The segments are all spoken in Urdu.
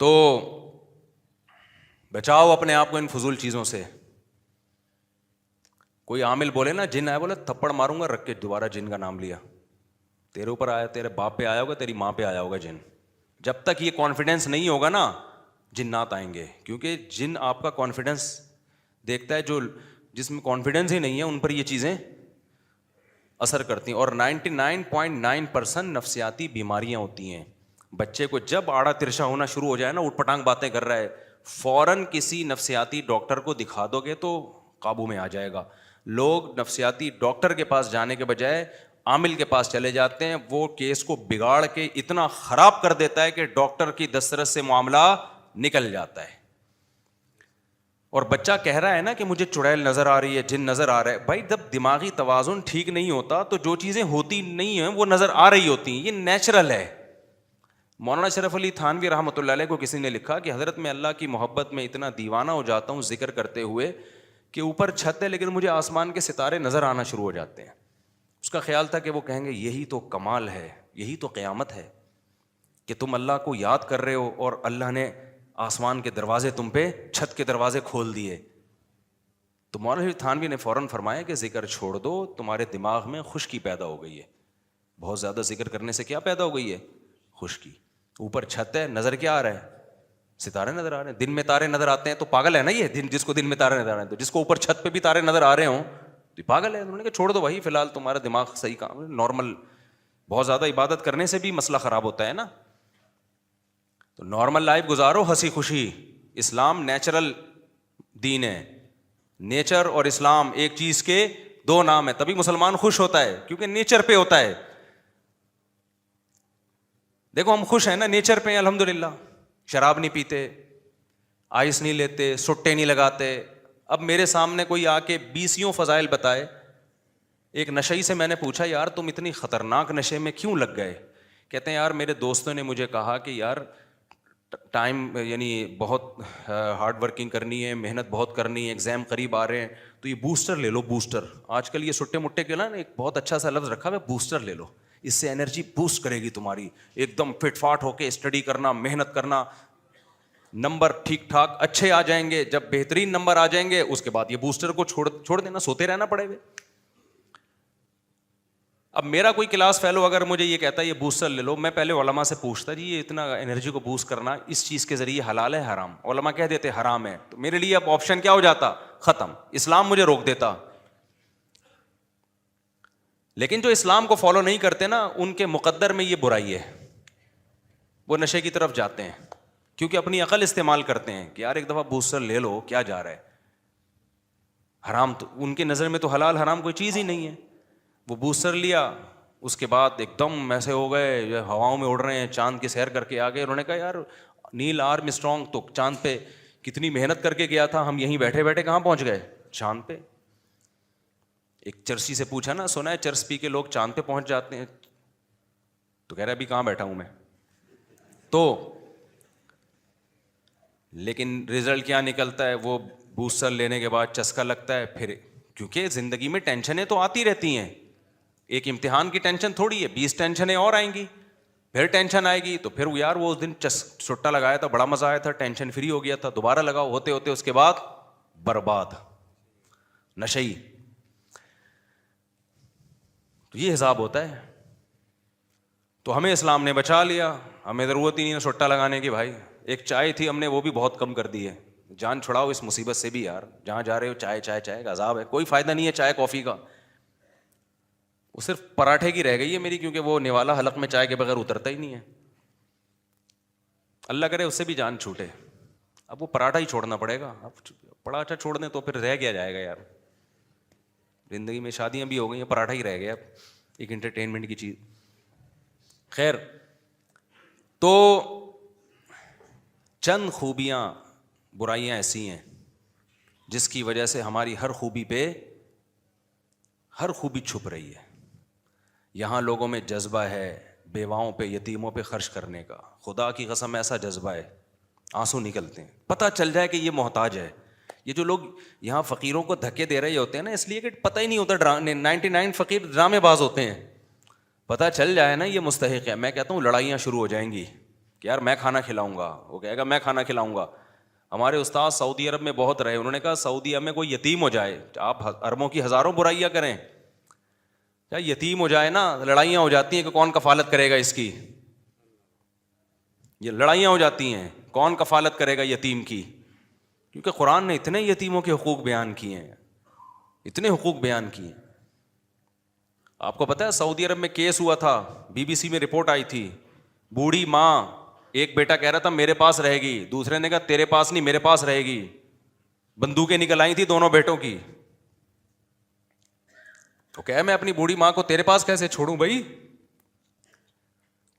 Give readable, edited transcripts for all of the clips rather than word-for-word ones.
تو بچاؤ اپنے آپ کو ان فضول چیزوں سے. کوئی عامل بولے نا جن آیا, بولے تھپڑ ماروں گا, رکھ کے دوبارہ جن کا نام لیا. تیرے اوپر آیا, تیرے باپ پہ آیا ہوگا, تیری ماں پہ آیا ہوگا جن. جب تک یہ کانفیڈنس نہیں ہوگا نا, جنات آئیں گے. کیونکہ جن آپ کا کانفیڈنس دیکھتا ہے, جو جس میں کانفیڈنس ہی نہیں ہے ان پر یہ چیزیں اثر کرتی ہیں. اور 99.9% نفسیاتی بیماریاں ہوتی ہیں. بچے کو جب آڑا ترشا ہونا شروع ہو جائے نا, اٹھ پٹانگ باتیں کر رہا ہے, فوراً کسی نفسیاتی ڈاکٹر کو دکھا دو گے تو قابو میں آ جائے گا. لوگ نفسیاتی ڈاکٹر کے پاس جانے کے بجائے عامل کے پاس چلے جاتے ہیں. وہ کیس کو بگاڑ کے اتنا خراب کر دیتا ہے کہ ڈاکٹر کی دسترس سے معاملہ نکل جاتا ہے. اور بچہ کہہ رہا ہے نا کہ مجھے چڑیل نظر آ رہی ہے, جن نظر آ رہا ہے. بھائی جب دماغی توازن ٹھیک نہیں ہوتا تو جو چیزیں ہوتی نہیں ہیں وہ نظر آ رہی ہوتی ہیں, یہ نیچرل ہے. مولانا شرف علی تھانوی رحمۃ اللہ علیہ کو کسی نے لکھا کہ حضرت میں اللہ کی محبت میں اتنا دیوانہ ہو جاتا ہوں ذکر کرتے ہوئے کہ اوپر چھت ہے لیکن مجھے آسمان کے ستارے نظر آنا شروع ہو جاتے ہیں. اس کا خیال تھا کہ وہ کہیں گے یہی تو کمال ہے, یہی تو قیامت ہے کہ تم اللہ کو یاد کر رہے ہو اور اللہ نے آسمان کے دروازے تم پہ, چھت کے دروازے کھول دیے. تو مولانا تھانوی نے فوراً فرمایا کہ ذکر چھوڑ دو, تمہارے دماغ میں خشکی پیدا ہو گئی ہے. بہت زیادہ ذکر کرنے سے کیا پیدا ہو گئی ہے؟ خشکی. اوپر چھت ہے, نظر کیا آ رہا ہے؟ ستارے نظر آ رہے ہیں. دن میں تارے نظر آتے ہیں تو پاگل ہے نا یہ, جس کو دن میں تارے نظر آ رہے ہیں. تو جس کو اوپر چھت پہ بھی تارے نظر آ رہے ہوں تو پاگل ہے. انہوں نے کہا چھوڑ دو بھائی, فی الحال تمہارا دماغ صحیح کام, نارمل. بہت زیادہ عبادت کرنے سے بھی مسئلہ خراب ہوتا ہے نا. تو نارمل لائف گزارو, ہنسی خوشی. اسلام نیچرل دین ہے. نیچر اور اسلام ایک چیز کے دو نام ہے. تبھی مسلمان خوش ہوتا ہے کیونکہ نیچر پہ ہوتا ہے. دیکھو ہم خوش ہیں نا نیچر پہ, الحمدللہ. شراب نہیں پیتے, آئس نہیں لیتے, سٹے نہیں لگاتے. اب میرے سامنے کوئی آ کے 20 فضائل بتائے. ایک نشئی سے میں نے پوچھا یار تم اتنی خطرناک نشے میں کیوں لگ گئے؟ کہتے ہیں یار میرے دوستوں نے مجھے کہا کہ یار ٹائم یعنی بہت ہارڈ ورکنگ کرنی ہے, محنت بہت کرنی ہے, ایگزام قریب آ رہے ہیں, تو یہ بوسٹر لے لو. بوسٹر آج کل یہ سٹے مٹے کے نا ایک بہت اچھا سا لفظ رکھا ہے, بوسٹر لے لو, اس سے انرجی بوسٹ کرے گی تمہاری. ایک دم فٹ فاٹ ہو کے اسٹڈی کرنا, محنت کرنا, نمبر ٹھیک ٹھاک اچھے آ جائیں گے. جب بہترین نمبر آ جائیں گے اس کے بعد یہ بوسٹر کو چھوڑ دینا, سوتے رہنا پڑے گا. اب میرا کوئی کلاس فیلو اگر مجھے یہ کہتا ہے یہ بوسٹر لے لو, میں پہلے علماء سے پوچھتا جی یہ اتنا انرجی کو بوسٹ کرنا اس چیز کے ذریعے حلال ہے حرام؟ علماء کہہ دیتے حرام ہے. تو میرے لیے اب آپشن کیا ہو جاتا؟ ختم. اسلام مجھے روک دیتا. لیکن جو اسلام کو فالو نہیں کرتے نا ان کے مقدر میں یہ برائی ہے, وہ نشے کی طرف جاتے ہیں کیونکہ اپنی عقل استعمال کرتے ہیں کہ یار ایک دفعہ بوسٹر لے لو, کیا جا رہا ہے. حرام تو ان کی نظر میں تو حلال حرام کوئی چیز ہی نہیں ہے. وہ بوسٹر لیا, اس کے بعد ایک دم ایسے ہو گئے ہواؤں میں اڑ رہے ہیں, چاند کی سیر کر کے آ گئے. انہوں نے کہا یار نیل آرم اسٹرانگ تو چاند پہ کتنی محنت کر کے گیا تھا, ہم یہیں بیٹھے بیٹھے کہاں پہنچ گئے؟ چاند پہ. ایک چرسی سے پوچھا نا, سنا ہے چرس پی کے لوگ چاند پہ پہنچ جاتے ہیں؟ تو کہہ رہا ابھی کہاں بیٹھا ہوں میں. تو لیکن رزلٹ کیا نکلتا ہے؟ وہ بوسٹر لینے کے بعد چسکا لگتا ہے. پھر کیونکہ زندگی میں ٹینشنیں تو آتی رہتی ہیں, ایک امتحان کی ٹینشن تھوڑی ہے, 20 ٹینشنیں اور آئیں گی. پھر ٹینشن آئے گی تو پھر یار وہ اس دن چھٹا لگایا تھا, بڑا مزہ آیا تھا, ٹینشن فری ہو گیا تھا, دوبارہ لگاؤ, ہوتے ہوتے اس کے بعد برباد, نشئی. تو یہ حساب ہوتا ہے. تو ہمیں اسلام نے بچا لیا, ہمیں ضرورت ہی نہیں ہے سٹا لگانے کی. بھائی ایک چائے تھی, ہم نے وہ بھی بہت کم کر دی ہے. جان چھڑاؤ اس مصیبت سے بھی یار, جہاں جا رہے ہو چائے چائے چائے کا عذاب ہے. کوئی فائدہ نہیں ہے چائے کافی کا, وہ صرف پراٹھے کی رہ گئی ہے میری, کیونکہ وہ نوالا حلق میں چائے کے بغیر اترتا ہی نہیں ہے. اللہ کرے اس سے بھی جان چھوٹے. اب وہ پراٹھا ہی چھوڑنا پڑے گا. اب پراٹھا چھوڑ دیں تو پھر رہ گیا جائے گا یار. زندگی میں شادیاں بھی ہو گئی ہیں, پراٹھا ہی رہ گیا اب, ایک انٹرٹینمنٹ کی چیز. خیر, تو چند خوبیاں برائیاں ایسی ہیں جس کی وجہ سے ہماری ہر خوبی پہ ہر خوبی چھپ رہی ہے. یہاں لوگوں میں جذبہ ہے بیواؤں پہ, یتیموں پہ خرچ کرنے کا. خدا کی قسم ایسا جذبہ ہے, آنسو نکلتے ہیں. پتہ چل جائے کہ یہ محتاج ہے. یہ جو لوگ یہاں فقیروں کو دھکے دے رہے ہوتے ہیں نا, اس لیے کہ پتہ ہی نہیں ہوتا, 99 فقیر ڈرامے باز ہوتے ہیں. پتہ چل جائے نا یہ مستحق ہے, میں کہتا ہوں لڑائیاں شروع ہو جائیں گی. کہ یار میں کھانا کھلاؤں گا, وہ کہے گا میں کھانا کھلاؤں گا. ہمارے استاد سعودی عرب میں بہت رہے, انہوں نے کہا سعودیہ میں کوئی یتیم ہو جائے, آپ اربوں کی ہزاروں برائیاں کریں, کیا یتیم ہو جائے نا لڑائیاں ہو جاتی ہیں کہ کون کفالت کرے گا اس کی, یہ لڑائیاں ہو جاتی ہیں کون کفالت کرے گا یتیم کی, کیونکہ قرآن نے اتنے یتیموں کے حقوق بیان کیے ہیں, اتنے حقوق بیان کیے ہیں. آپ کو پتہ ہے سعودی عرب میں کیس ہوا تھا, بی بی سی میں رپورٹ آئی تھی, بوڑھی ماں, ایک بیٹا کہہ رہا تھا میرے پاس رہے گی, دوسرے نے کہا تیرے پاس نہیں میرے پاس رہے گی, بندوقیں نکل آئی تھی دونوں بیٹوں کی. تو کہے میں اپنی بوڑھی ماں کو تیرے پاس کیسے چھوڑوں بھائی,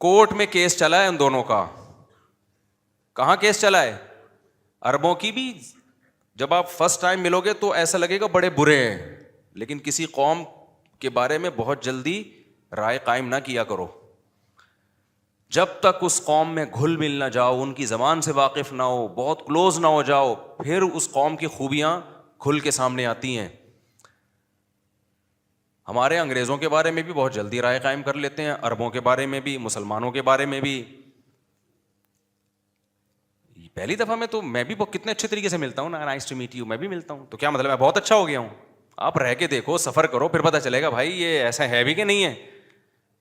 کورٹ میں کیس چلا ہے ان دونوں کا. کہاں کیس چلا ہے؟ عربوں کی بھی. جب آپ فرسٹ ٹائم ملو گے تو ایسا لگے گا بڑے برے ہیں, لیکن کسی قوم کے بارے میں بہت جلدی رائے قائم نہ کیا کرو. جب تک اس قوم میں گھل مل نہ جاؤ, ان کی زبان سے واقف نہ ہو, بہت کلوز نہ ہو جاؤ, پھر اس قوم کی خوبیاں کھل کے سامنے آتی ہیں. ہمارے انگریزوں کے بارے میں بھی بہت جلدی رائے قائم کر لیتے ہیں, عربوں کے بارے میں بھی, مسلمانوں کے بارے میں بھی. پہلی دفعہ میں تو میں بھی کتنے اچھے طریقے سے ملتا ہوں نا, نائس ٹو میٹ یو, میں بھی ملتا ہوں, تو کیا مطلب میں بہت اچھا ہو گیا ہوں؟ آپ رہ کے دیکھو, سفر کرو, پھر پتہ چلے گا بھائی یہ ایسا ہے بھی کہ نہیں ہے.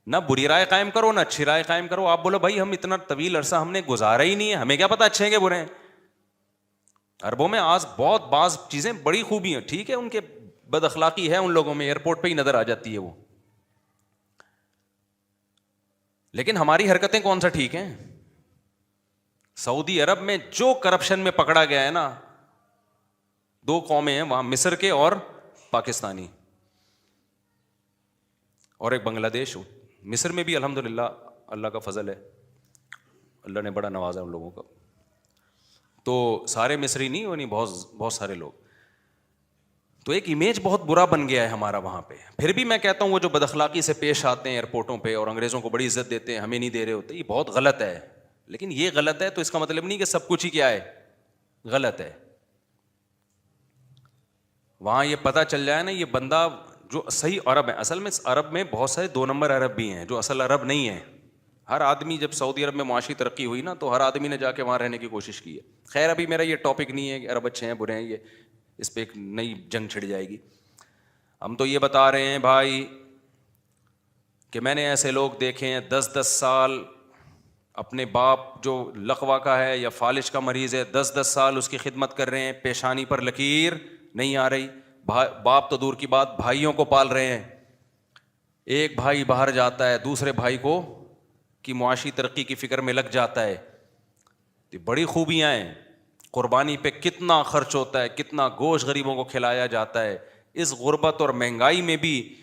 نہ بری رائے قائم کرو نہ اچھی رائے قائم کرو. آپ بولو بھائی ہم اتنا طویل عرصہ ہم نے گزارا ہی نہیں ہے, ہمیں کیا پتہ اچھے ہیں کہ برے ہیں. عربوں میں آج بہت بعض چیزیں بڑی خوبی ہیں, ٹھیک ہے ان کے بد اخلاقی ہے ان لوگوں میں, ایئرپورٹ پہ ہی نظر آ جاتی ہے وہ, لیکن ہماری حرکتیں کون سا ٹھیک ہیں. سعودی عرب میں جو کرپشن میں پکڑا گیا ہے نا, 2 قومیں ہیں وہاں, مصر کے اور پاکستانی, اور ایک بنگلہ دیش. مصر میں بھی الحمدللہ اللہ کا فضل ہے, اللہ نے بڑا نوازا ان لوگوں کا. تو سارے مصری نہیں, وہ نہیں, بہت سارے لوگ. تو ایک امیج بہت برا بن گیا ہے ہمارا وہاں پہ. پھر بھی میں کہتا ہوں وہ جو بد اخلاقی سے پیش آتے ہیں ایئرپورٹوں پہ اور انگریزوں کو بڑی عزت دیتے ہیں, ہمیں نہیں دے رہے ہوتے, یہ بہت غلط ہے. لیکن یہ غلط ہے تو اس کا مطلب نہیں کہ سب کچھ ہی کیا ہے غلط ہے. وہاں یہ پتہ چل جائے نا یہ بندہ جو صحیح عرب ہے. اصل میں عرب میں بہت سارے 2 نمبر عرب بھی ہیں جو اصل عرب نہیں ہیں. ہر آدمی, جب سعودی عرب میں معاشی ترقی ہوئی نا تو ہر آدمی نے جا کے وہاں رہنے کی کوشش کی ہے. خیر ابھی میرا یہ ٹاپک نہیں ہے کہ عرب اچھے ہیں برے ہیں, یہ اس پہ ایک نئی جنگ چھڑ جائے گی. ہم تو یہ بتا رہے ہیں بھائی کہ میں نے ایسے لوگ دیکھے ہیں 10 سال اپنے باپ جو لقوا کا ہے یا فالج کا مریض ہے, 10 سال اس کی خدمت کر رہے ہیں, پیشانی پر لکیر نہیں آ رہی. باپ تو دور کی بات, بھائیوں کو پال رہے ہیں. ایک بھائی باہر جاتا ہے, دوسرے بھائی کو کی معاشی ترقی کی فکر میں لگ جاتا ہے. یہ بڑی خوبیاں ہیں. قربانی پہ کتنا خرچ ہوتا ہے, کتنا گوشت غریبوں کو کھلایا جاتا ہے. اس غربت اور مہنگائی میں بھی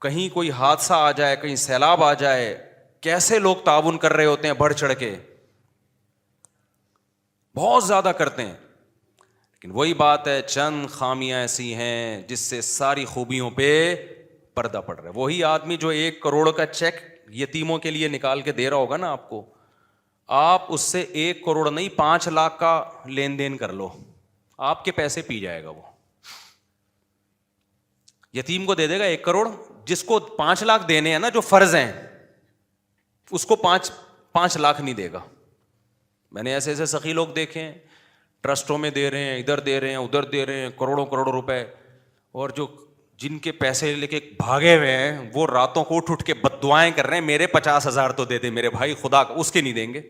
کہیں کوئی حادثہ آ جائے, کہیں سیلاب آ جائے, کیسے لوگ تعاون کر رہے ہوتے ہیں بڑھ چڑھ کے, بہت زیادہ کرتے ہیں. لیکن وہی بات ہے, چند خامیاں ایسی ہیں جس سے ساری خوبیوں پہ پردہ پڑ رہا ہے. وہی آدمی جو 1 کروڑ کا چیک یتیموں کے لیے نکال کے دے رہا ہوگا نا آپ کو, آپ اس سے 1 کروڑ نہیں 5 لاکھ کا لین دین کر لو, آپ کے پیسے پی جائے گا. وہ یتیم کو دے دے گا 1 کروڑ, جس کو 5 لاکھ دینے ہیں نا جو فرض ہیں, اس کو 5 لاکھ نہیں دے گا. میں نے ایسے ایسے سخی لوگ دیکھے ہیں, ٹرسٹوں میں دے رہے ہیں, ادھر دے رہے ہیں, ادھر دے رہے ہیں, کروڑوں روپے, اور جو جن کے پیسے لے کے بھاگے ہوئے ہیں وہ راتوں کو اٹھ کے بد دعائیں کر رہے ہیں, میرے 50,000 تو دے دے میرے بھائی, خدا کا اس کے نہیں دیں گے.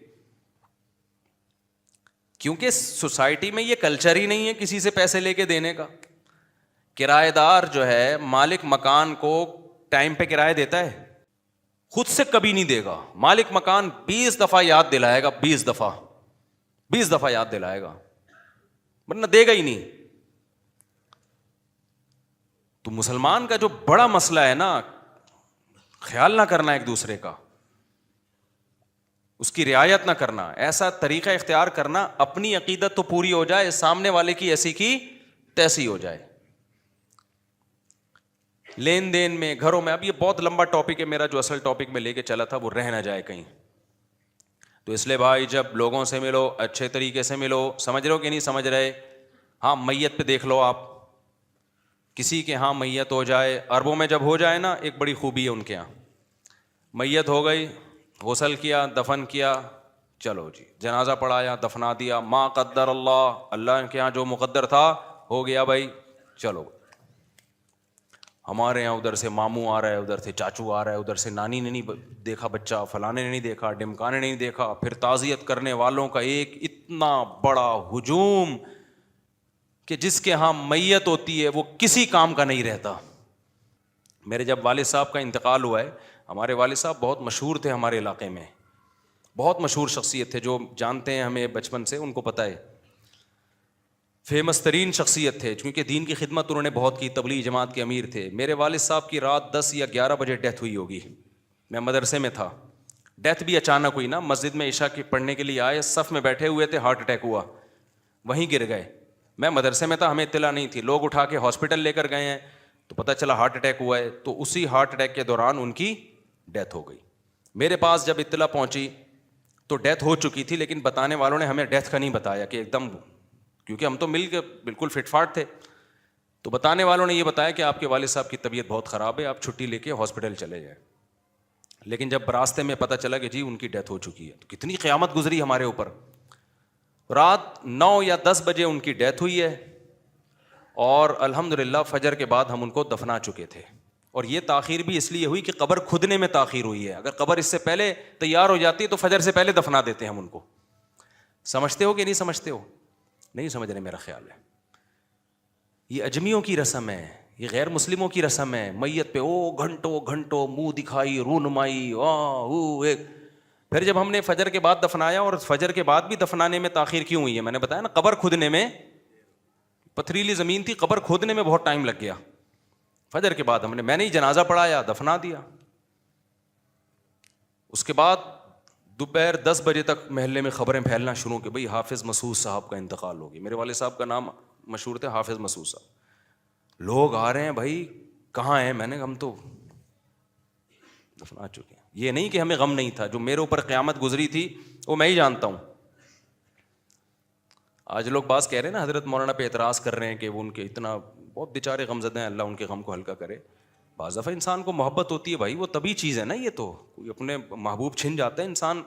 کیونکہ سوسائٹی میں یہ کلچر ہی نہیں ہے کسی سے پیسے لے کے دینے کا. کرایہ دار جو ہے مالک مکان کو ٹائم پہ کرایہ دیتا ہے, خود سے کبھی نہیں دے گا. مالک مکان 20 دفعہ یاد دلائے گا, 20 دفعہ یاد دلائے گا, ورنہ دے گا ہی نہیں. تو مسلمان کا جو بڑا مسئلہ ہے نا, خیال نہ کرنا ایک دوسرے کا, اس کی رعایت نہ کرنا, ایسا طریقہ اختیار کرنا اپنی عقیدت تو پوری ہو جائے, سامنے والے کی ایسی کی تیسی ہو جائے. لین دین میں, گھروں میں, اب یہ بہت لمبا ٹاپک ہے میرا, جو اصل ٹاپک میں لے کے چلا تھا وہ رہ نہ جائے کہیں. تو اس لیے بھائی جب لوگوں سے ملو اچھے طریقے سے ملو. سمجھ رہے ہو کہ نہیں سمجھ رہے؟ ہاں میت پہ دیکھ لو آپ, کسی کے ہاں میت ہو جائے, عربوں میں جب ہو جائے نا ایک بڑی خوبی ہے ان کے ہاں, میت ہو گئی, غسل کیا, دفن کیا, چلو جی جنازہ پڑھایا, دفنا دیا, ما قدر اللہ, اللہ کے یہاں جو مقدر تھا ہو گیا بھائی. چلو ہمارے یہاں ادھر سے ماموں آ رہا ہے, ادھر سے چاچو آ رہا ہے, ادھر سے نانی نے نہیں دیکھا بچہ, فلانے نے نہیں دیکھا, ڈمکانے نے نہیں دیکھا. پھر تعزیت کرنے والوں کا ایک اتنا بڑا ہجوم کہ جس کے ہاں میت ہوتی ہے وہ کسی کام کا نہیں رہتا. میرے جب والد صاحب کا انتقال ہوا ہے, ہمارے والد صاحب بہت مشہور تھے ہمارے علاقے میں, بہت مشہور شخصیت تھے, جو جانتے ہیں ہمیں بچپن سے ان کو پتہ ہے, فیمس ترین شخصیت تھے, کیونکہ دین کی خدمت انہوں نے بہت کی, تبلیغ جماعت کے امیر تھے. میرے والد صاحب کی رات 10 یا 11 بجے ڈیتھ ہوئی ہوگی, میں مدرسے میں تھا. ڈیتھ بھی اچانک ہوئی نا, مسجد میں عشاء کی پڑھنے کے لیے آئے, صف میں بیٹھے ہوئے تھے, ہارٹ اٹیک ہوا, وہیں گر گئے. میں مدرسے میں تھا, ہمیں اطلاع نہیں تھی, لوگ اٹھا کے ہاسپٹل لے کر گئے ہیں تو پتہ چلا ہارٹ اٹیک ہوا ہے. تو اسی ہارٹ اٹیک کے دوران ان کی ڈیتھ ہو گئی. میرے پاس جب اطلاع پہنچی تو ڈیتھ ہو چکی تھی, لیکن بتانے والوں نے ہمیں ڈیتھ کا نہیں بتایا کہ ایک دم, کیونکہ ہم تو مل کے بالکل فٹ فاٹ تھے. تو بتانے والوں نے یہ بتایا کہ آپ کے والد صاحب کی طبیعت بہت خراب ہے, آپ چھٹی لے کے ہاسپٹل چلے جائیں. لیکن جب راستے میں پتہ چلا کہ جی ان کی ڈیتھ ہو چکی ہے, تو کتنی قیامت گزری ہمارے اوپر. رات 9 یا 10 بجے ان کی ڈیتھ ہوئی ہے, اور الحمدللہ فجر کے بعد ہم ان کو دفنا چکے تھے. اور یہ تاخیر بھی اس لیے ہوئی کہ قبر کھدنے میں تاخیر ہوئی ہے. اگر قبر اس سے پہلے تیار ہو جاتی تو فجر سے پہلے دفنا دیتے ہم ان کو. سمجھتے ہو کہ نہیں سمجھتے ہو؟ نہیں سمجھ رہے میرا خیال ہے. یہ اجمیوں کی رسم ہے, یہ غیر مسلموں کی رسم ہے. میت پہ گھنٹوں گھنٹوں منہ دکھائی, رونمائی, پھر جب ہم نے فجر کے بعد دفنایا, اور فجر کے بعد بھی دفنانے میں تاخیر کیوں ہوئی ہے, میں نے بتایا نا, قبر کھودنے میں, پتھریلی زمین تھی, قبر کھودنے میں بہت ٹائم لگ گیا. فجر کے بعد میں نے جنازہ پڑھایا, دفنا دیا. اس کے بعد دوپہر 10 بجے تک محلے میں خبریں پھیلنا شروع کہ بھئی حافظ مسعود صاحب کا انتقال ہو گیا. میرے والد صاحب کا نام مشہور تھے حافظ مسعود صاحب. لوگ آ رہے ہیں, بھائی کہاں ہیں؟ میں نے ہم تو دفنا چکے ہیں. یہ نہیں کہ ہمیں غم نہیں تھا, جو میرے اوپر قیامت گزری تھی وہ میں ہی جانتا ہوں. آج لوگ بعض کہہ رہے ہیں نا, حضرت مولانا پہ اعتراض کر رہے ہیں کہ وہ ان کے اتنا بہت بیچارے غم زدہ ہیں, اللہ ان کے غم کو ہلکا کرے. بعض دفعہ انسان کو محبت ہوتی ہے بھائی, وہ طبیعی چیز ہے نا. یہ تو کوئی اپنے محبوب چھن جاتا ہے, انسان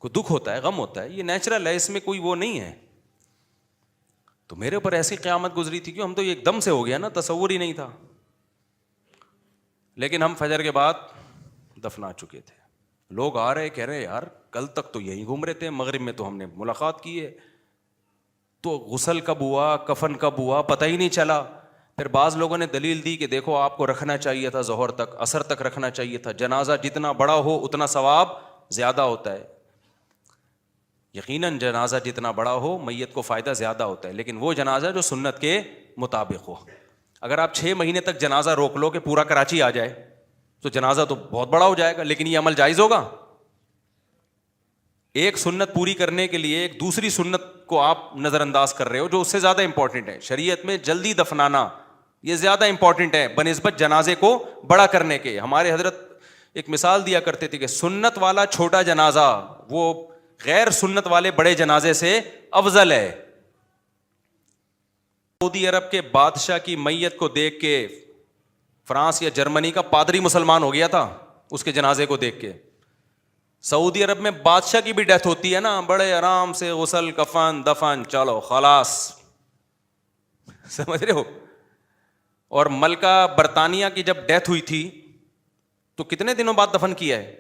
کو دکھ ہوتا ہے, غم ہوتا ہے, یہ نیچرل ہے, اس میں کوئی وہ نہیں ہے. تو میرے اوپر ایسی قیامت گزری تھی کہ ہم تو ایک دم سے ہو گیا نا, تصور ہی نہیں تھا. لیکن ہم فجر کے بعد دفنا چکے تھے. لوگ آ رہے کہہ رہے یار کل تک تو یہیں گھوم رہے تھے, مغرب میں تو ہم نے ملاقات کی ہے, تو غسل کب ہوا, کفن کب ہوا, پتہ ہی نہیں چلا. پھر بعض لوگوں نے دلیل دی کہ دیکھو آپ کو رکھنا چاہیے تھا ظہر تک, عصر تک رکھنا چاہیے تھا. جنازہ جتنا بڑا ہو اتنا ثواب زیادہ ہوتا ہے. یقیناً جنازہ جتنا بڑا ہو میت کو فائدہ زیادہ ہوتا ہے, لیکن وہ جنازہ جو سنت کے مطابق ہو. اگر آپ 6 مہینے تک جنازہ روک لو کہ پورا کراچی آ جائے تو جنازہ تو بہت بڑا ہو جائے گا, لیکن یہ عمل جائز ہوگا؟ ایک سنت پوری کرنے کے لیے ایک دوسری سنت کو آپ نظر انداز کر رہے ہو جو اس سے زیادہ امپورٹنٹ ہے. شریعت میں جلدی دفنانا یہ زیادہ امپورٹنٹ ہے بنسبت جنازے کو بڑا کرنے کے. ہمارے حضرت ایک مثال دیا کرتے تھے کہ سنت والا چھوٹا جنازہ وہ غیر سنت والے بڑے جنازے سے افضل ہے. سعودی عرب کے بادشاہ کی میت کو دیکھ کے فرانس یا جرمنی کا پادری مسلمان ہو گیا تھا, اس کے جنازے کو دیکھ کے. سعودی عرب میں بادشاہ کی بھی ڈیتھ ہوتی ہے نا, بڑے آرام سے غسل کفن دفن, چلو خلاص, سمجھ رہے ہو. اور ملکہ برطانیہ کی جب ڈیتھ ہوئی تھی تو کتنے دنوں بعد دفن کیا ہے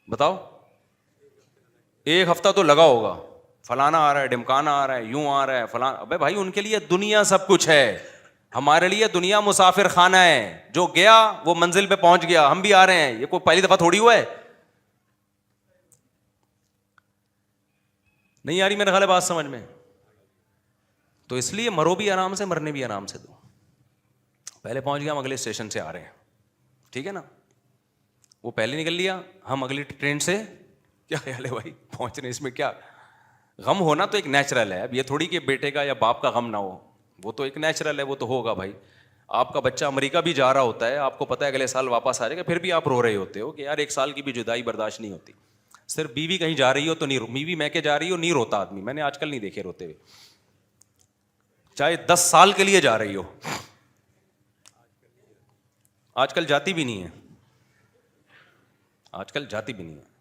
بتاؤ؟ 1 ہفتہ تو لگا ہوگا. فلانا آ رہا ہے, ڈمکانا آ رہا ہے, یوں آ رہا ہے فلانا. ابے بھائی ان کے لیے دنیا سب کچھ ہے, ہمارے لیے دنیا مسافر خانہ ہے. جو گیا وہ منزل پہ پہنچ گیا, ہم بھی آ رہے ہیں. یہ کوئی پہلی دفعہ تھوڑی ہوا ہے. نہیں آ رہی میرے خیال ہے بات سمجھ میں؟ تو اس لیے مرو بھی آرام سے, مرنے بھی آرام سے دو. پہلے پہنچ گیا, ہم اگلے اسٹیشن سے آ رہے ہیں, ٹھیک ہے نا. وہ پہلے نکل لیا, ہم اگلی ٹرین سے. کیا خیال ہے بھائی پہنچنے, اس میں کیا غم ہونا تو ایک نیچرل ہے. اب یہ تھوڑی کہ بیٹے کا یا باپ کا غم نہ ہو, وہ تو ایک نیچرل ہے, وہ تو ہوگا بھائی. آپ کا بچہ امریکہ بھی جا رہا ہوتا ہے, آپ کو پتہ ہے اگلے سال واپس آ جائے گا, پھر بھی آپ رو رہے ہوتے ہو کہ یار 1 سال کی بھی جدائی برداشت نہیں ہوتی. صرف بیوی کہیں جا رہی ہو تو نہیں, بیوی میں کے جا رہی ہو نہیں روتا آدمی. میں نے آج کل نہیں دیکھے روتے ہوئے, چاہے 10 سال کے لیے جا رہی ہو. آج کل جاتی بھی نہیں ہے, آج کل جاتی بھی نہیں ہے.